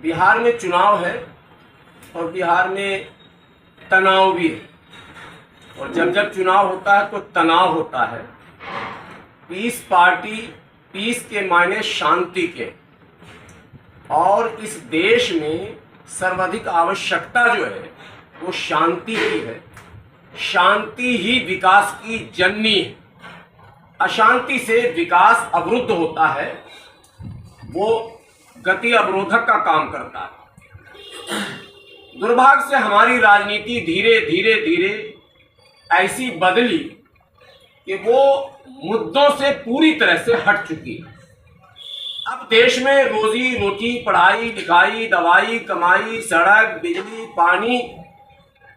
बिहार में चुनाव है और बिहार में तनाव भी है। और जब जब चुनाव होता है तो तनाव होता है। पीस के मायने शांति के, और इस देश में सर्वाधिक आवश्यकता जो है वो शांति की है। शांति ही विकास की जननी है। अशांति से विकास अवरुद्ध होता है, वो गति अवरोधक का काम करता है। दुर्भाग्य से हमारी राजनीति धीरे धीरे ऐसी बदली कि वो मुद्दों से पूरी तरह से हट चुकी है। अब देश में रोजी रोटी, पढ़ाई लिखाई, दवाई कमाई, सड़क, बिजली, पानी,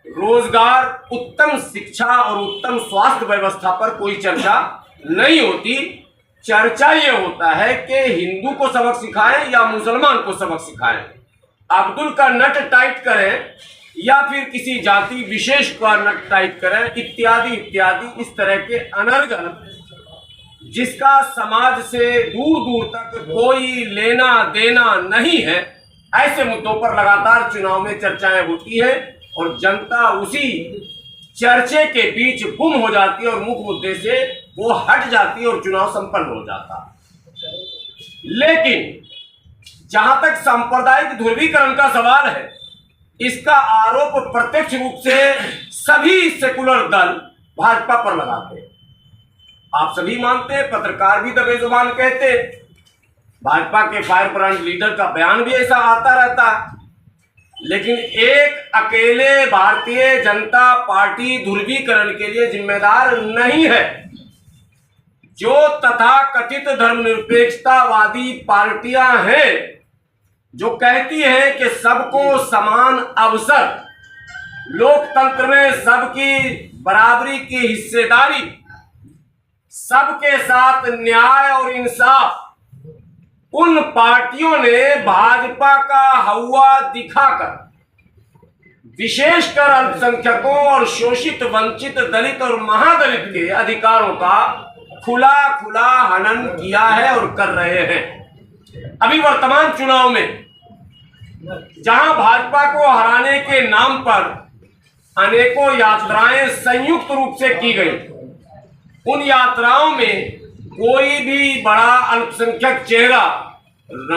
रोजगार, उत्तम शिक्षा और उत्तम स्वास्थ्य व्यवस्था पर कोई चर्चा नहीं होती। चर्चा ये होता है कि हिंदू को सबक सिखाएं या मुसलमान को सबक सिखाएं, अब्दुल का नट टाइट करें या फिर किसी जाति विशेष का नट टाइट करें, इत्यादि इत्यादि। इस तरह के अनर्गल जिसका समाज से दूर दूर तक कोई लेना देना नहीं है, ऐसे मुद्दों पर लगातार चुनाव में चर्चाएं होती है और जनता उसी चर्चे के बीच गुम हो जाती है और मुख्य मुद्दे से वो हट जाती है और चुनाव संपन्न हो जाता। लेकिन जहां तक सांप्रदायिक ध्रुवीकरण का सवाल है, इसका आरोप प्रत्यक्ष रूप से सभी सेकुलर दल भाजपा पर लगाते हैं। आप सभी मानते हैं, पत्रकार भी दबे जुबान कहते, भाजपा के फायर ब्रांड लीडर का बयान भी ऐसा आता रहता है। लेकिन एक अकेले भारतीय जनता पार्टी ध्रुवीकरण के लिए जिम्मेदार नहीं है। जो तथाकथित धर्मनिरपेक्षतावादी पार्टियां हैं, जो कहती हैं कि सबको समान अवसर, लोकतंत्र में सबकी बराबरी की हिस्सेदारी, सबके साथ न्याय और इंसाफ, उन पार्टियों ने भाजपा का हवा दिखाकर विशेषकर अल्पसंख्यकों और शोषित, वंचित, दलित और महादलित के अधिकारों का खुला हनन किया है और कर रहे हैं। अभी वर्तमान चुनाव में जहां भाजपा को हराने के नाम पर अनेकों यात्राएं संयुक्त रूप से की गई, उन यात्राओं में कोई भी बड़ा अल्पसंख्यक चेहरा,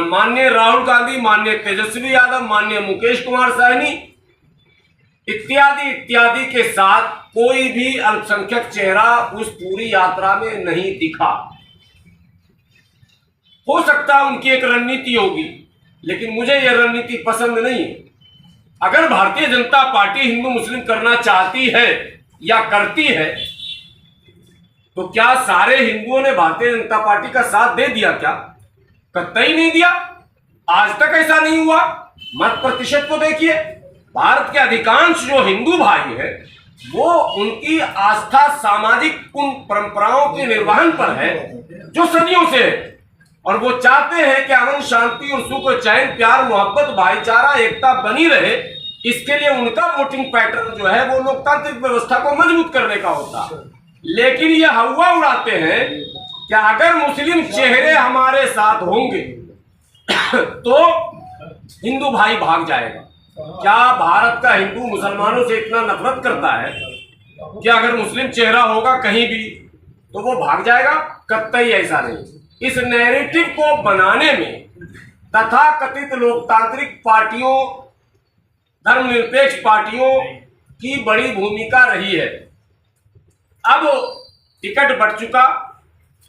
माननीय राहुल गांधी, माननीय तेजस्वी यादव, माननीय मुकेश कुमार सहनी इत्यादि इत्यादि के साथ कोई भी अल्पसंख्यक चेहरा उस पूरी यात्रा में नहीं दिखा। हो सकता है उनकी एक रणनीति होगी, लेकिन मुझे यह रणनीति पसंद नहीं है। अगर भारतीय जनता पार्टी हिंदू मुस्लिम करना चाहती है या करती है, तो क्या सारे हिंदुओं ने भारतीय जनता पार्टी का साथ दे दिया? क्या कतई नहीं दिया। आज तक ऐसा नहीं हुआ। मत प्रतिशत को देखिए, भारत के अधिकांश जो हिंदू भाई है, वो उनकी आस्था सामाजिक उन परंपराओं के निर्वहन पर है जो सदियों से है, और वो चाहते हैं कि अमन, शांति और सुख, चैन, प्यार, मोहब्बत, भाईचारा, एकता बनी रहे। इसके लिए उनका वोटिंग पैटर्न जो है वो लोकतांत्रिक व्यवस्था को मजबूत करने का होता है। लेकिन ये हवा उड़ाते हैं कि अगर मुस्लिम चेहरे हमारे साथ होंगे तो हिंदू भाई भाग जाएगा। क्या भारत का हिंदू मुसलमानों से इतना नफरत करता है कि अगर मुस्लिम चेहरा होगा कहीं भी तो वो भाग जाएगा? कतई ऐसा नहीं। इस नैरेटिव को बनाने में तथाकथित लोकतांत्रिक पार्टियों, धर्मनिरपेक्ष पार्टियों की बड़ी भूमिका रही है। अब टिकट बंट चुका,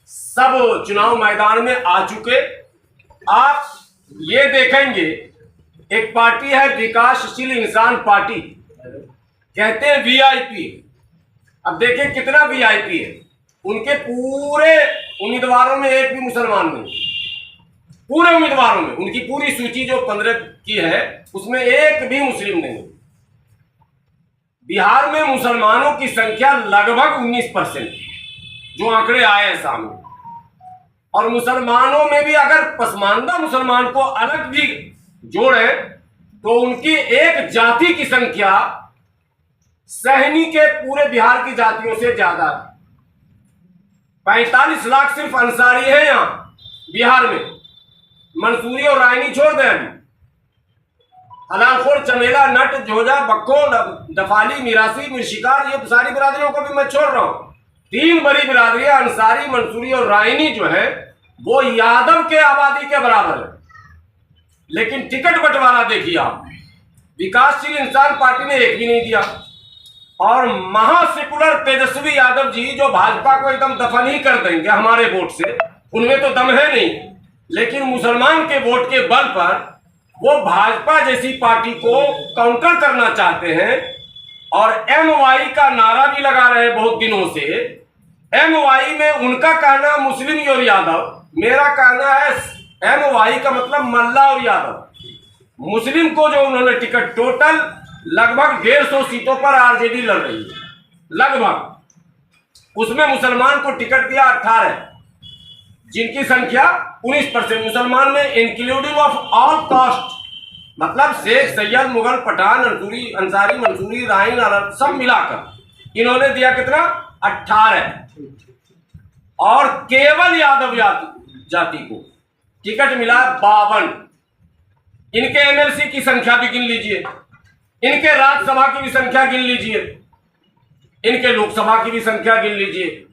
सब चुनाव मैदान में आ चुके। आप ये देखेंगे, एक पार्टी है विकासशील इंसान पार्टी, कहते हैं वीआईपी। अब देखें कितना वीआईपी है। उनके पूरे उम्मीदवारों में एक भी मुसलमान नहीं। पूरे उम्मीदवारों में उनकी पूरी सूची जो 15 की है, उसमें एक भी मुस्लिम नहीं। बिहार में मुसलमानों की संख्या लगभग 19%, जो आंकड़े आए हैं सामने। और मुसलमानों में भी अगर पसमानदा मुसलमान को अलग भी जोड़े तो उनकी एक जाति की संख्या सहनी के पूरे बिहार की जातियों से ज्यादा है। 45 लाख सिर्फ अंसारी है यहां बिहार में। मंसूरी और रायनी छोड़ दें अभी, हलालखोर, चमेला, नट, जोजा, बक्को, दफाली, मिरासी, मिर्शिकार, ये सारी बिरादरियों को भी मैं छोड़ रहा हूँ। 3 बड़ी बिरादरियां अंसारी, मंसूरी और रायनी जो है वो यादव के आबादी के बराबर है। लेकिन टिकट बंटवारा देखिए आप, विकासशील इंसान पार्टी ने एक भी नहीं दिया। और महासेकुलर तेजस्वी यादव जी जो भाजपा को एकदम दफन ही कर देंगे हमारे वोट से, उनमें तो दम है नहीं, लेकिन मुसलमान के वोट के बल पर वो भाजपा जैसी पार्टी को काउंटर करना चाहते हैं। और MY का नारा भी लगा रहे हैं बहुत दिनों से। MY में उनका कहना मुस्लिम और यादव, मेरा कहना है MY का मतलब मल्ला और यादव। मुस्लिम को जो उन्होंने टिकट, टोटल लगभग 150 सीटों पर आरजेडी लड़ रही है लगभग, उसमें मुसलमान को टिकट दिया 18, जिनकी संख्या 19% मुसलमान में, इंक्लूडिंग ऑफ ऑल कास्ट, मतलब शेख, सैयद, मुगल, पठान, अंसारी, मंसूरी, राइन, अरब सब मिलाकर इन्होंने दिया कितना, 18। और केवल यादव जाति को टिकट मिला 52। इनके MLC की संख्या भी गिन लीजिए, इनके राज्यसभा की भी संख्या गिन लीजिए, इनके लोकसभा की भी संख्या गिन लीजिए।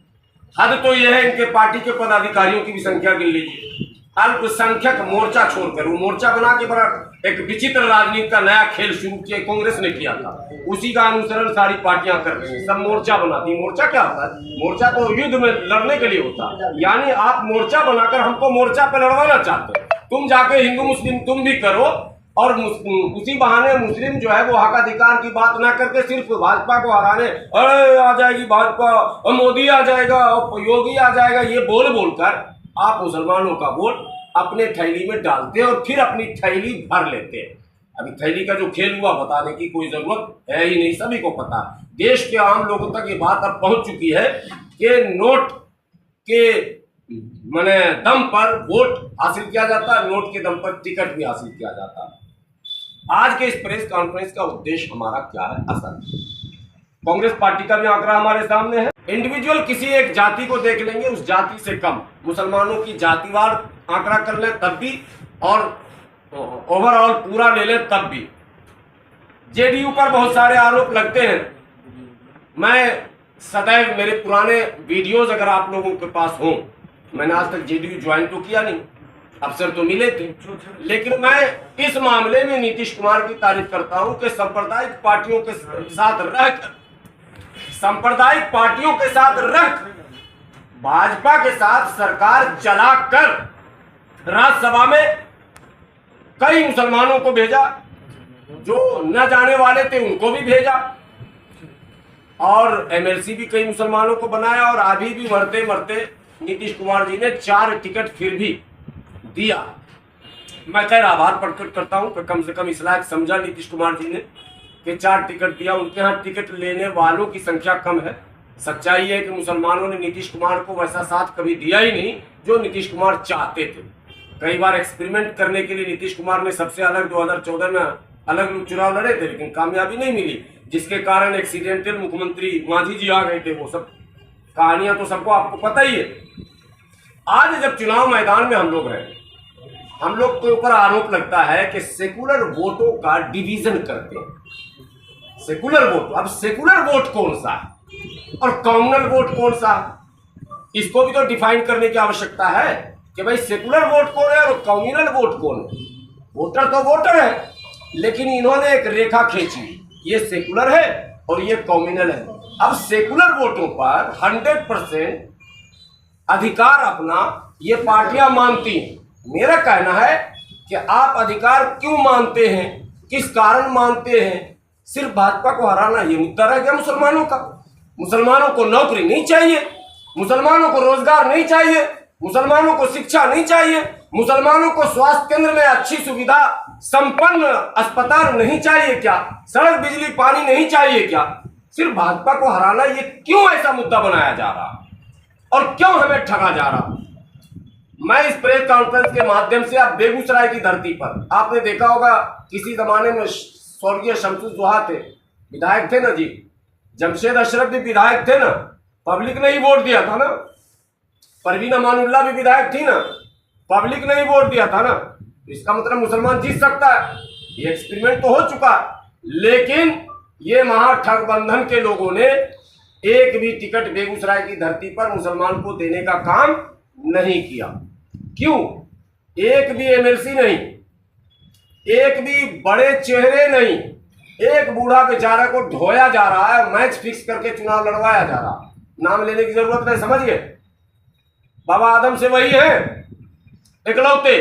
हद तो यह है इनके पार्टी के पदाधिकारियों की भी संख्या गिन लीजिए। अल्पसंख्यक मोर्चा छोड़कर, वो मोर्चा बना के बड़ा एक विचित्र राजनीति का नया खेल शुरू किया, कांग्रेस ने किया था, उसी का अनुसरण सारी पार्टियां कर रही हैं, सब मोर्चा बनाती। मोर्चा क्या होता है? मोर्चा तो युद्ध में लड़ने के लिए होता है। यानी आप मोर्चा बनाकर हमको मोर्चा पे लड़वाना चाहते हो, तुम जाके हिंदू मुस्लिम तुम भी करो, और उसी बहाने मुस्लिम जो है वो हक अधिकार की बात ना करके सिर्फ भाजपा को हराने, अरे आ जाएगी भाजपा, मोदी आ जाएगा, योगी आ जाएगा, ये बोल बोलकर आप मुसलमानों का वोट अपने थैली में डालते हैं और फिर अपनी थैली भर लेते हैं। अभी थैली का जो खेल हुआ बताने की कोई जरूरत है ही नहीं, सभी को पता। देश के आम लोगों तक ये बात अब पहुंच चुकी है कि नोट के माने दम पर वोट हासिल किया जाता है, नोट के दम पर टिकट भी हासिल किया जाता है। आज के इस प्रेस कॉन्फ्रेंस का उद्देश्य हमारा क्या है? असल कांग्रेस पार्टी का भी आंकड़ा हमारे सामने है। इंडिविजुअल किसी एक जाति को देख लेंगे, उस जाति से कम मुसलमानों की जातिवार आंकड़ा कर ले तब भी, और ओवरऑल पूरा ले ले तब भी। जेडीयू पर बहुत सारे आरोप लगते हैं। मैं सदैव, मेरे पुराने वीडियोस अगर आप लोगों के पास हों, मैंने आज तक जेडीयू ज्वाइन तो किया नहीं, अवसर तो मिले थे, लेकिन मैं इस मामले में नीतीश कुमार की तारीफ करता हूं कि सांप्रदायिक पार्टियों के साथ रहकर, सांप्रदायिक पार्टियों के साथ रहकर भाजपा के साथ सरकार चलाकर राज्यसभा में कई मुसलमानों को भेजा, जो न जाने वाले थे उनको भी भेजा, और MLC भी कई मुसलमानों को बनाया। और अभी भी मरते मरते नीतीश कुमार जी ने 4 टिकट फिर भी दिया। मैं खैर आभार प्रकट करता हूं कि कम से कम इस लायक समझा नीतीश कुमार जी ने कि 4 टिकट दिया। उनके यहाँ टिकट लेने वालों की संख्या कम है। सच्चाई है कि मुसलमानों ने नीतीश कुमार को वैसा साथ कभी दिया ही नहीं जो नीतीश कुमार चाहते थे। कई बार एक्सपेरिमेंट करने के लिए नीतीश कुमार ने सबसे अलग 2014 में अलग चुनाव लड़े थे, लेकिन कामयाबी नहीं मिली, जिसके कारण एक्सीडेंटल मुख्यमंत्री मांझी जी आ गए थे। वो सब कहानियां तो सबको आपको पता ही है। आज जब चुनाव मैदान में हम लोग हैं, हम लोग के ऊपर आरोप लगता है कि सेकुलर वोटों का डिवीजन करते हैं। सेकुलर वोट, अब सेकुलर वोट कौन सा है और कम्युनल वोट कौन सा है, इसको भी तो डिफाइन करने की आवश्यकता है कि भाई सेकुलर वोट कौन है और कम्युनल वोट कौन है। वोटर तो वोटर है, लेकिन इन्होंने एक रेखा खींची, ये सेकुलर है और ये कम्युनल है। अब सेकुलर वोटों पर 100% अधिकार अपना ये पार्टियां मानती हैं। मेरा कहना है कि आप अधिकार क्यों मानते हैं, किस कारण मानते हैं? सिर्फ भाजपा को हराना ये मुद्दा रह गया मुसलमानों का। मुसलमानों को नौकरी नहीं चाहिए, मुसलमानों को रोजगार नहीं चाहिए, मुसलमानों को शिक्षा नहीं चाहिए, मुसलमानों को स्वास्थ्य केंद्र में अच्छी सुविधा संपन्न अस्पताल नहीं चाहिए क्या? सड़क बिजली पानी नहीं चाहिए क्या? सिर्फ भाजपा को हराना ये क्यों ऐसा मुद्दा बनाया जा रहा और क्यों हमें ठगा जा रहा? मैं इस प्रेस कॉन्फ्रेंस के माध्यम से, अब बेगूसराय की धरती पर आपने देखा होगा, किसी जमाने में स्वर्गीय शमसुद्दौला थे, विधायक थे ना जी, जमशेद अशरफ भी विधायक थे ना, पब्लिक ने ही वोट दिया था ना, परवीन अमानुल्लाह भी विधायक थी ना, पब्लिक ने ही वोट दिया था ना। इसका मतलब मुसलमान जीत सकता है। ये एक्सपेरिमेंट तो हो चुका, लेकिन ये महागठबंधन के लोगों ने एक भी टिकट बेगूसराय की धरती पर मुसलमान को देने का काम नहीं किया। क्यों? एक भी एमएलसी नहीं, एक भी बड़े चेहरे नहीं, एक बूढ़ा बेचारा को ढोया जा रहा है, मैच फिक्स करके चुनाव लड़वाया जा रहा। नाम लेने की जरूरत नहीं, समझ गए? बाबा आदम से वही है इकलौते,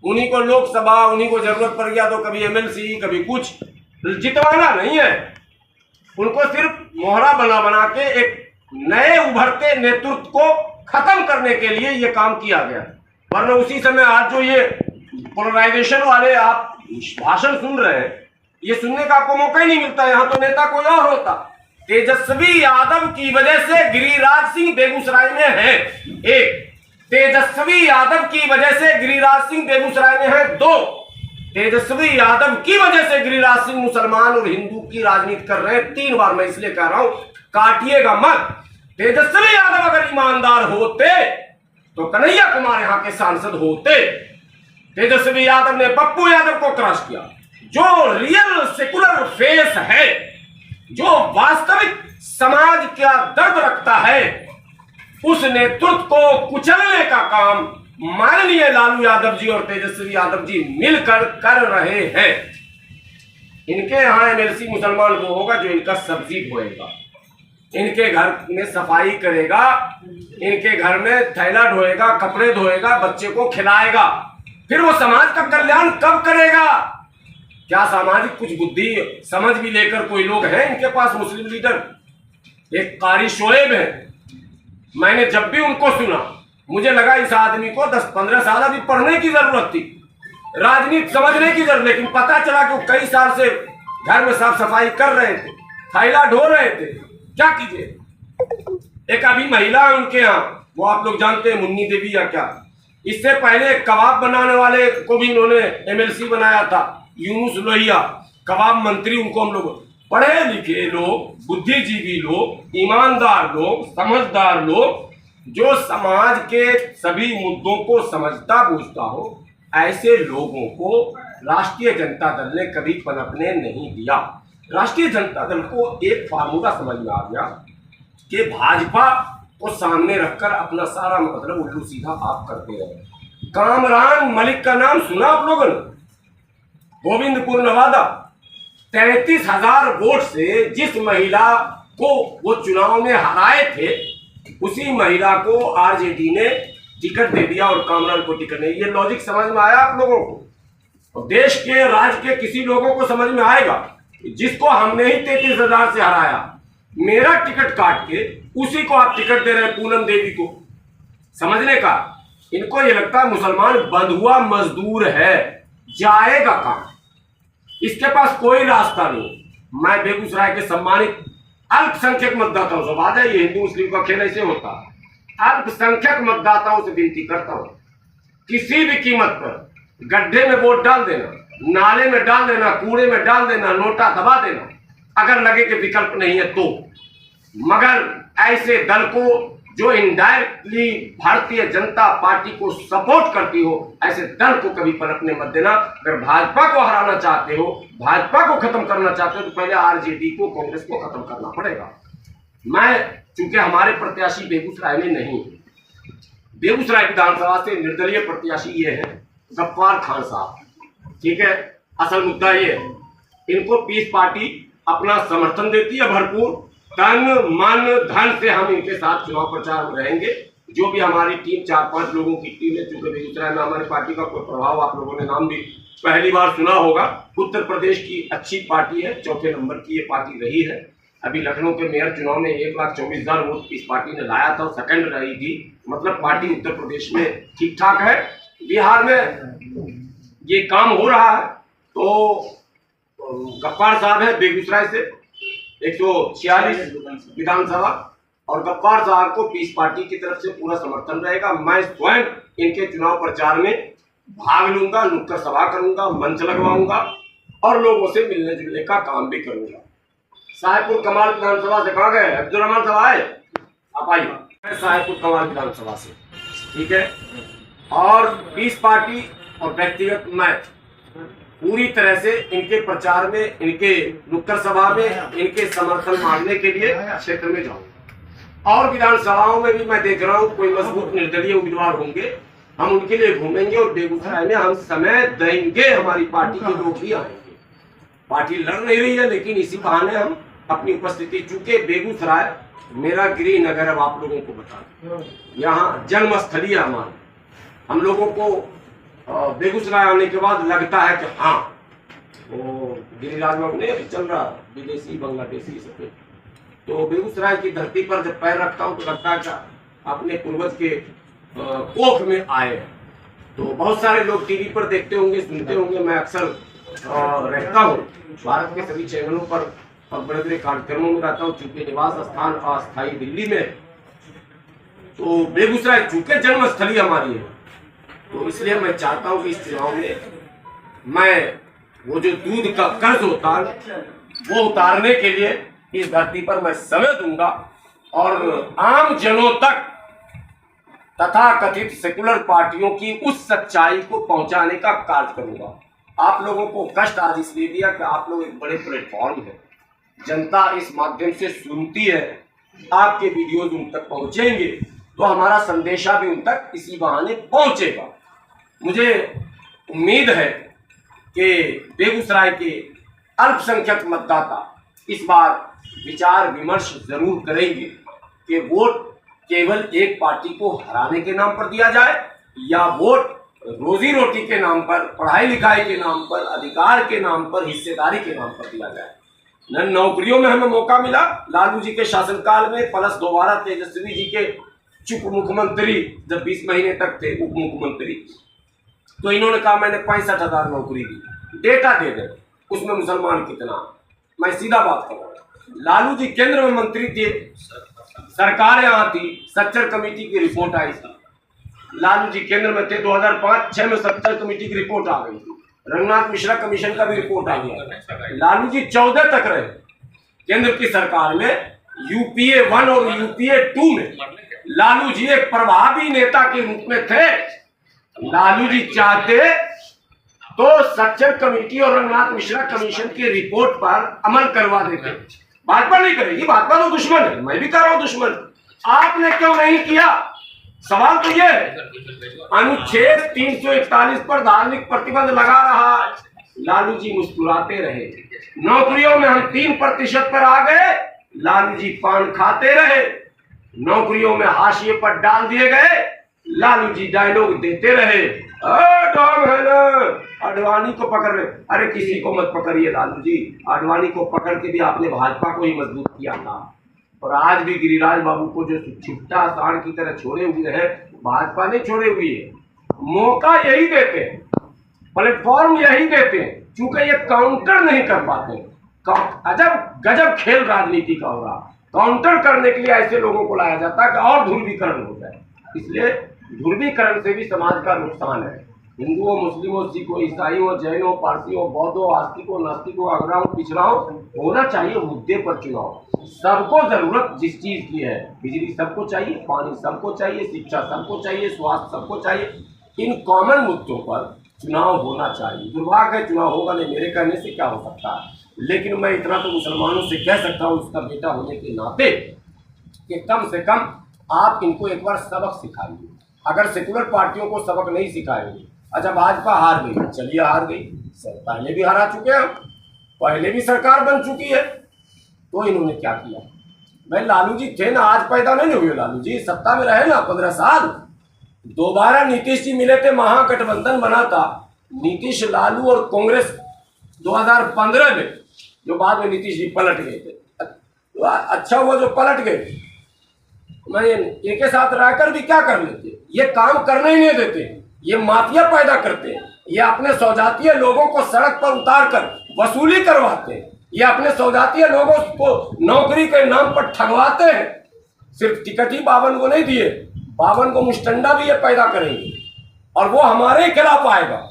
उन्हीं को लोकसभा, उन्हीं को जरूरत पड़ गया तो कभी एमएलसी, कभी कुछ। जितवाना नहीं है उनको, सिर्फ मोहरा बना बना के एक नए उभरते नेतृत्व को खत्म करने के लिए ये काम किया गया। वरना उसी समय आज जो ये पोलराइजेशन वाले आप भाषण सुन रहे हैं, ये सुनने का आपको मौका ही नहीं मिलता। यहाँ तो नेता कोई और होता। तेजस्वी यादव की वजह से गिरिराज सिंह बेगूसराय में है, एक। तेजस्वी यादव की वजह से गिरिराज सिंह बेगूसराय में है, दो। तेजस्वी यादव की वजह से गिरिराज सिंह मुसलमान और हिंदू की राजनीति कर रहे हैं, 3 बार। मैं इसलिए कह रहा हूं, काटिएगा मत। तेजस्वी यादव अगर ईमानदार होते तो कन्हैया कुमार यहां के सांसद होते। तेजस्वी यादव ने पप्पू यादव को क्रश किया। जो रियल सेकुलर फेस है, जो वास्तविक समाज का दर्द रखता है, उस नेतृत्व को कुचलने का काम माननीय लालू यादव जी और तेजस्वी यादव जी मिलकर कर रहे हैं। इनके यहां एमएलसी मुसलमान वो होगा जो इनका सब्जी धोएगा, इनके घर में सफाई करेगा, इनके घर में थैला ढोएगा, कपड़े धोएगा, बच्चे को खिलाएगा। फिर वो समाज का कल्याण कब करेगा? क्या सामाजिक कुछ बुद्धि समझ भी लेकर कोई लोग हैं इनके पास? मुस्लिम लीडर एक कारी शोएब है, मैंने जब भी उनको सुना मुझे लगा इस आदमी को 10-15 साल अभी पढ़ने की जरूरत थी, राजनीति समझने की जरूरत। लेकिन पता चला कि वो कई साल से घर में साफ सफाई कर रहे थे, थैला ढो रहे थे। क्या कीजिए, एक अभी महिला है उनके यहाँ, वो आप लोग जानते हैं, मुन्नी देवी या क्या। इससे पहले कबाब बनाने वाले को भी इन्होंने एमएलसी बनाया था, यूनुस लोहिया, कबाब मंत्री। उनको हम लोग पढ़े लिखे लोग, बुद्धिजीवी लोग, ईमानदार लोग, समझदार लोग, जो समाज के सभी मुद्दों को समझता बूझता हो, ऐसे लोगों को राष्ट्रीय जनता दल ने कभी पनपने नहीं दिया। राष्ट्रीय जनता दल को एक फार्मूला समझ में आ गया कि भाजपा को सामने रखकर अपना सारा मतलब उल्लू सीधा आप करते रहे। कामरान मलिक का नाम सुना आप लोगों ने? गोविंदपुर नवादा 33,000 वोट से जिस महिला को वो चुनाव में हराए थे, उसी महिला को आरजेडी ने टिकट दे दिया और कामरान को टिकट नहीं। ये लॉजिक समझ में आया आप लोगों को? और देश के राज्य के किसी लोगों को समझ में आएगा? जिसको हमने ही 33,000 से हराया, मेरा टिकट काट के उसी को आप टिकट दे रहे हैं, पूनम देवी को। समझने का इनको ये लगता है मुसलमान बंधुआ मजदूर है, जाएगा कहां, इसके पास कोई रास्ता नहीं। मैं बेगूसराय के सम्मानित अल्पसंख्यक मतदाताओं से, बात है ये हिंदू मुस्लिम का खेल ऐसे होता है, अल्पसंख्यक मतदाताओं से विनती करता हूं, किसी भी कीमत पर गड्ढे में वोट डाल देना, नाले में डाल देना, कूड़े में डाल देना, नोटा दबा देना, अगर लगे कि विकल्प नहीं है तो। मगर ऐसे दल को जो इनडायरेक्टली भारतीय जनता पार्टी को सपोर्ट करती हो, ऐसे दल को कभी पलटने मत देना। अगर भाजपा को हराना चाहते हो, भाजपा को खत्म करना चाहते हो, तो पहले आरजेडी को, कांग्रेस को खत्म करना पड़ेगा। मैं चूंकि हमारे प्रत्याशी बेगूसराय में नहीं, बेगूसराय विधानसभा से निर्दलीय प्रत्याशी ये है गफ्फार खान साहब, ठीक है। असल मुद्दा ये है, इनको पीस पार्टी अपना समर्थन देती है भरपूर, तन मन धन से हम इनके साथ चुनाव प्रचार में रहेंगे। जो भी हमारी टीम 4-5 लोगों की टीम है, चूंकि बेगूसराय में हमारी पार्टी का कोई प्रभाव, आप लोगों ने नाम भी पहली बार सुना होगा, उत्तर प्रदेश की अच्छी पार्टी है, 4थे नंबर की ये पार्टी रही है। अभी लखनऊ के मेयर चुनाव में 1,24,000 वोट इस पार्टी ने लाया था, सेकंड रही थी। मतलब पार्टी उत्तर प्रदेश में ठीक ठाक है। बिहार में ये काम हो रहा है। तो गफ्फार साहब है बेगूसराय से, 146 विधानसभा, और गफ्फार साहब को पीस पार्टी की तरफ से पूरा समर्थन रहेगा। मैं स्वयं इनके चुनाव प्रचार में भाग लूंगा, नुक्कड़ सभा करूंगा, मंच लगवाऊंगा और लोगों से मिलने जुलने का काम भी करूंगा। साहेबपुर कमाल विधानसभा से कहाँ गए? अब्दुल रहमान साहब आए, आप आइए। मैं साहेबपुर कमाल विधानसभा से, ठीक है। और पीस पार्टी और व्यक्तिगत मैं पूरी तरह से इनके प्रचार में, इनके नुक्कड़ सभा में इनके समर्थन मांगने के लिए क्षेत्र में जाऊंगा। और विधानसभाओं में भी मैं देख रहा हूँ कोई मजबूत निर्दलीय उम्मीदवार होंगे, हम उनके लिए घूमेंगे और बेगूसराय में हम समय देंगे। हमारी पार्टी के लोग भी आएंगे। पार्टी लड़ नहीं रही है, लेकिन इसी बहाने हम अपनी उपस्थिति, चूंकि बेगूसराय मेरा गृह नगर, अब आप लोगों को बता दें, यहाँ जन्म स्थली है हमारा। हम लोगों को बेगूसराय आने के बाद लगता है कि हाँ, वो गिरिराज बाबू ने अभी चल रहा विदेशी बांग्लादेशी सब, तो बेगूसराय की धरती पर जब पैर रखता हूँ तो लगता है कि अपने पूर्वज के कोख में आए। तो बहुत सारे लोग टीवी पर देखते होंगे, सुनते होंगे, मैं अक्सर रहता हूँ भारत के सभी चैनलों पर और बड़े बड़े कार्यक्रमों में रहता हूँ। चूंकि निवास स्थान अस्थायी दिल्ली में, तो बेगूसराय चूंकि जन्म स्थली हमारी है, तो इसलिए मैं चाहता हूँ कि इस चुनाव में मैं वो जो दूध का कर्ज होता है वो उतारने के लिए इस धरती पर मैं समय दूंगा और आम जनों तक तथा कथित सेकुलर पार्टियों की उस सच्चाई को पहुंचाने का कार्य करूंगा। आप लोगों को कष्ट आज इसलिए दिया कि आप लोग एक बड़े प्लेटफॉर्म है, जनता इस माध्यम से सुनती है, आपके वीडियोज उन तक पहुंचेंगे तो हमारा संदेशा भी उन तक इसी बहाने पहुंचेगा। मुझे उम्मीद है कि बेगूसराय के अल्पसंख्यक मतदाता इस बार विचार विमर्श जरूर करेंगे कि वोट केवल एक पार्टी को हराने के नाम पर दिया जाए या वोट रोजी रोटी के नाम पर, पढ़ाई लिखाई के नाम पर, अधिकार के नाम पर, हिस्सेदारी के नाम पर दिया जाए। न नौकरियों में हमें मौका मिला लालू जी के शासनकाल में, प्लस दोबारा तेजस्वी जी के चुप मुख्यमंत्री जब 20 महीने तक थे उप मुख्यमंत्री, तो इन्होंने कहा मैंने 65,000 नौकरी दी, डेटा दे दे उसमें मुसलमान कितना। मैं सीधा बात कर रहा हूँ, लालू जी केंद्र में मंत्री थे, सरकार यहाँ थी, सच्चर कमेटी की रिपोर्ट आई थी, लालू जी केंद्र में थे, 2005-6 में सच्चर कमेटी की रिपोर्ट आ गई थी, रंगनाथ मिश्रा कमीशन का भी रिपोर्ट आ गया। लालू जी 14 तक रहे केंद्र की सरकार में, यूपीए 1 और यूपीए 2 में लालू जी एक प्रभावी नेता के रूप में थे। लालू जी चाहते तो सच्चर कमेटी और रंगनाथ मिश्रा कमीशन की रिपोर्ट पर अमल करवा देते। भाजपा नहीं करेगी, भाजपा तो दुश्मन है, मैं भी कर रहा हूं दुश्मन, आपने क्यों नहीं किया? सवाल तो ये है। अनुच्छेद 341 पर धार्मिक प्रतिबंध लगा रहा, लालू जी मुस्कुराते रहे। नौकरियों में हम 3% पर आ गए, लालू जी पान खाते रहे। नौकरियों में हाशिए पर डाल दिए गए, लालू जी डायलॉग देते रहे। डॉन है ना, आडवाणी को पकड़ रहे। अरे किसी को मत पकड़िए लालू जी, आडवाणी को पकड़ के भी आपने भाजपा को ही मजबूत किया था, और आज भी गिरिराज बाबू को जो छिट्टा सांड की तरह छोड़े हुए हैं, भाजपा ने छोड़े हुए है। मौका यही देते हैं, प्लेटफॉर्म यही देते हैं, क्योंकि ये काउंटर नहीं कर पाते। अजब गजब खेल राजनीति का हो रहा, काउंटर करने के लिए ऐसे लोगों को लाया जाता है कि और ध्रुवीकरण हो जाए। इसलिए ध्रुवीकरण से भी समाज का नुकसान है। हिंदुओं, मुस्लिमों, सिखों, ईसाइयों, जैनों, पारसियों, बौद्धों, आस्तिकों, नास्तिकों, अग्रहों, पिछड़ाओं, होना चाहिए मुद्दे पर चुनाव। सबको जरूरत जिस चीज की है, बिजली सबको चाहिए, पानी सबको चाहिए, शिक्षा सबको चाहिए, स्वास्थ्य सबको चाहिए, इन कॉमन मुद्दों पर चुनाव होना चाहिए। दुर्भाग्य है चुनाव होगा नहीं, मेरे कहने से क्या हो सकता है, लेकिन मैं इतना तो मुसलमानों से कह सकता हूँ उसका बेटा होने के नाते कि कम से कम आप इनको एक बार सबक सिखाइए। अगर सेकुलर पार्टियों को सबक नहीं सिखाएंगे, अच्छा भाजपा हार गई, चलिए हार गई, पहले भी हरा चुके हैं, पहले भी सरकार बन चुकी है, तो इन्होंने क्या किया? भाई लालू जी थे ना, आज पैदा नहीं हुए लालू जी, सत्ता में रहे ना 15 साल, दोबारा नीतीश जी मिले थे, महागठबंधन बना था, नीतीश, लालू और कांग्रेस 2015 में, जो बाद में नीतीश जी पलट गए थे। तो अच्छा हुआ जो पलट गए, मैं इनके साथ रहकर भी क्या कर लेते, ये काम करने ही नहीं देते, ये माफिया पैदा करते हैं, ये अपने सौजातीय लोगों को सड़क पर उतार कर वसूली करवाते हैं, ये अपने सौजातीय लोगों को नौकरी के नाम पर ठगवाते हैं। सिर्फ टिकट ही 52 को नहीं दिए, 52 को मुस्टंडा भी ये पैदा करेंगे और वो हमारे खिलाफ आएगा।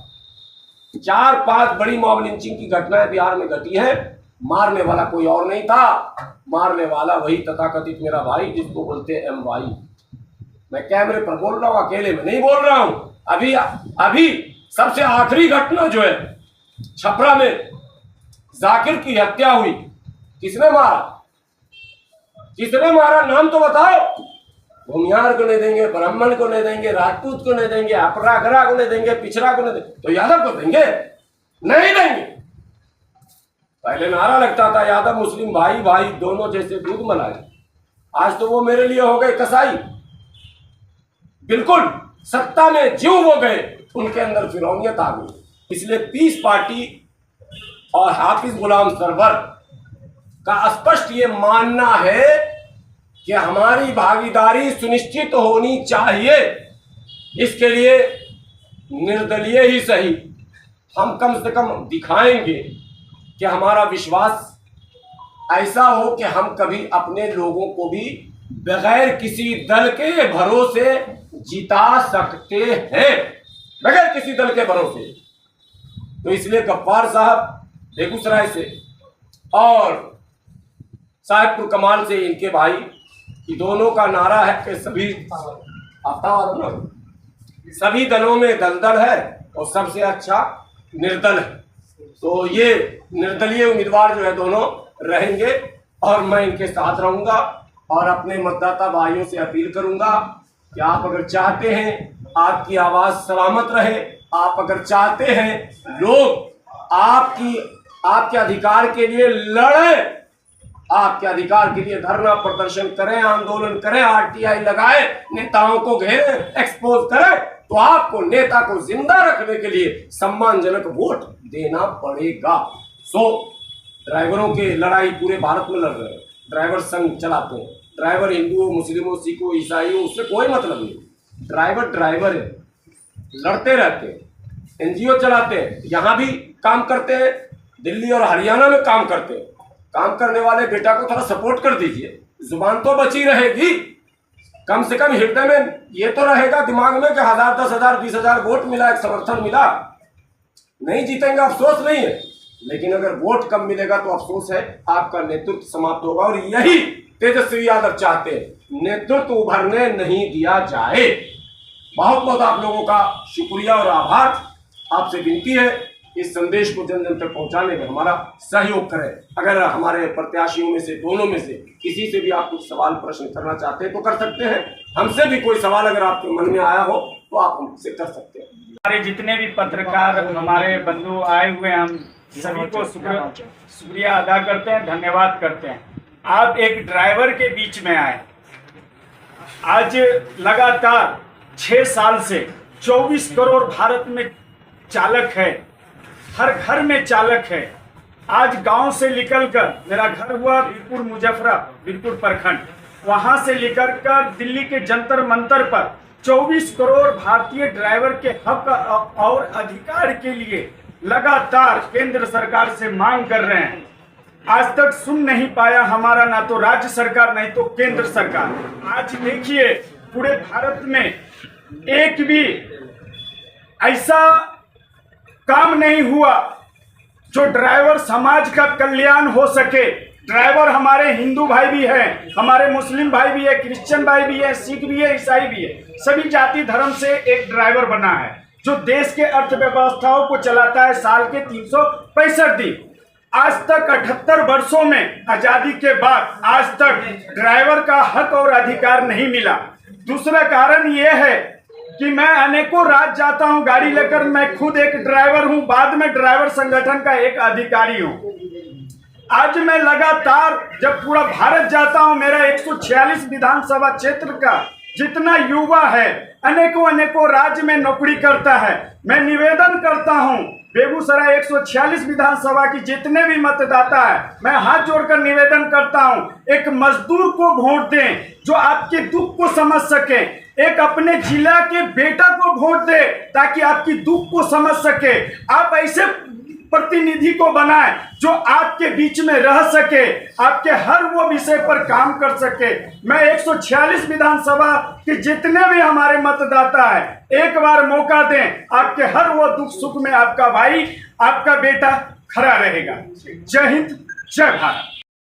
4-5 बड़ी मॉब लिंचिंग की घटनाएं बिहार में घटी है, मारने वाला कोई और नहीं था, मारने वाला वही तथाकथित मेरा भाई जिसको बोलते हैं एम भाई। मैं कैमरे पर बोल रहा हूँ, अकेले में नहीं बोल रहा हूँ। अभी सबसे आखिरी घटना जो है छपरा में जाकिर की हत्या हुई, किसने मारा? किसने मारा नाम तो बताओ। भूमिहार को नहीं देंगे, ब्राह्मण को नहीं देंगे, राजपूत को नहीं देंगे, अपरागरा को नहीं देंगे, पिछड़ा को नहीं देंगे, तो यादव को देंगे? नहीं देंगे। पहले नारा लगता था यादव मुस्लिम भाई भाई दोनों जैसे दूध मलाई। आज तो वो मेरे लिए हो गए कसाई। बिल्कुल सत्ता में ज्यों वो गए उनके अंदर फिरौनियत आ गई। इसलिए पीस पार्टी और हाफिज गुलाम सरवर का स्पष्ट ये मानना है कि हमारी भागीदारी सुनिश्चित होनी चाहिए। इसके लिए निर्दलीय ही सही हम कम से कम दिखाएंगे कि हमारा विश्वास ऐसा हो कि हम कभी अपने लोगों को भी बगैर किसी दल के भरोसे जिता सकते हैं, बगैर किसी दल के भरोसे। तो इसलिए गफ्फार साहब बेगूसराय से और साहिबपुर कमाल से इनके भाई कि दोनों का नारा है कि सभी दलों में दलदल है और सबसे अच्छा निर्दल है। तो ये निर्दलीय उम्मीदवार जो है दोनों रहेंगे और मैं इनके साथ रहूंगा और अपने मतदाता भाइयों से अपील करूंगा कि आप अगर चाहते हैं आपकी आवाज सलामत रहे, आप अगर चाहते हैं लोग आपके अधिकार के लिए लड़ें, आपके अधिकार के लिए धरना प्रदर्शन करें, आंदोलन करें, आरटीआई लगाए, नेताओं को घेरें, एक्सपोज करें, तो आपको नेता को जिंदा रखने के लिए सम्मानजनक वोट देना पड़ेगा। ड्राइवरों के लड़ाई पूरे भारत में लड़ रहे हैं, ड्राइवर संघ चलाते हैं, ड्राइवर हिंदुओं, मुस्लिमों, सिखों, ईसाइयों, उससे कोई मतलब नहीं। ड्राइवर है, लड़ते रहते हैं, एनजीओ चलाते हैं, यहाँ भी काम करते हैं, दिल्ली और हरियाणा में काम करते हैं। काम करने वाले बेटा को थोड़ा सपोर्ट कर दीजिए, जुबान तो बची रहेगी, कम से कम हृदय में ये तो रहेगा दिमाग में कि 1000, 10,000, 20,000 वोट मिला, एक समर्थन मिला। नहीं जीतेंगे अफसोस नहीं है, लेकिन अगर वोट कम मिलेगा तो अफसोस है, आपका नेतृत्व समाप्त होगा। और यही तेजस्वी यादव चाहते हैं, नेतृत्व उभरने नहीं दिया जाए। बहुत बहुत आप लोगों का शुक्रिया और आभार। आपसे विनती है इस संदेश को जन जन तक पहुंचाने में हमारा सहयोग करें। अगर हमारे प्रत्याशियों में से, दोनों में से किसी से भी आप कुछ सवाल प्रश्न करना चाहते हैं तो कर सकते हैं। हमसे भी कोई सवाल अगर आपके मन में आया हो तो आप हमसे कर सकते हैं। हमारे जितने भी पत्रकार हमारे बंधु आए हुए हैं, हम सभी को शुक्रिया अदा करते हैं, धन्यवाद करते हैं। आप एक ड्राइवर के बीच में आए। आज लगातार 6 साल से 24 करोड़ भारत में चालक है, हर घर में चालक है। आज गांव से निकलकर, मेरा घर हुआ बीरपुर प्रखंड, वहां से निकल कर दिल्ली के जंतर मंतर पर 24 करोड़ भारतीय ड्राइवर के हक और अधिकार के लिए लगातार केंद्र सरकार से मांग कर रहे हैं। आज तक सुन नहीं पाया हमारा ना तो राज्य सरकार नहीं तो केंद्र सरकार। आज देखिए पूरे भारत में एक भी ऐसा काम नहीं हुआ जो ड्राइवर समाज का कल्याण हो सके। ड्राइवर हमारे हिंदू भाई भी हैं, हमारे मुस्लिम भाई भी है, क्रिश्चियन भाई भी है, सिख भी है, ईसाई भी है, सभी जाति धर्म से एक ड्राइवर बना है जो देश के अर्थव्यवस्थाओं को चलाता है साल के 365 दिन। आज तक 78 वर्षों में आजादी के बाद आज तक ड्राइवर का हक और अधिकार नहीं मिला। दूसरा कारण यह है कि मैं अनेकों राज्य जाता हूं गाड़ी लेकर, मैं खुद एक ड्राइवर हूं, बाद में ड्राइवर संगठन का एक अधिकारी हूं। आज मैं लगातार जब पूरा भारत जाता हूं, मेरा 146 विधानसभा क्षेत्र का जितना युवा है अनेकों राज्य में नौकरी करता है। मैं निवेदन करता हूं बेगूसराय 146 विधानसभा की जितने भी मतदाता है, मैं हाथ जोड़कर निवेदन करता हूं, एक मजदूर को वोट दें जो आपके दुख को समझ सके। एक अपने जिला के बेटा को वोट दे ताकि आपकी दुख को समझ सके। आप ऐसे प्रतिनिधि को बनाएं जो आपके बीच में रह सके, आपके हर वो विषय पर काम कर सके। मैं 146 विधानसभा के जितने भी हमारे मतदाता है, एक बार मौका दें, आपके हर वो दुख सुख में आपका भाई, आपका बेटा खड़ा रहेगा। जय हिंद, जय भारत।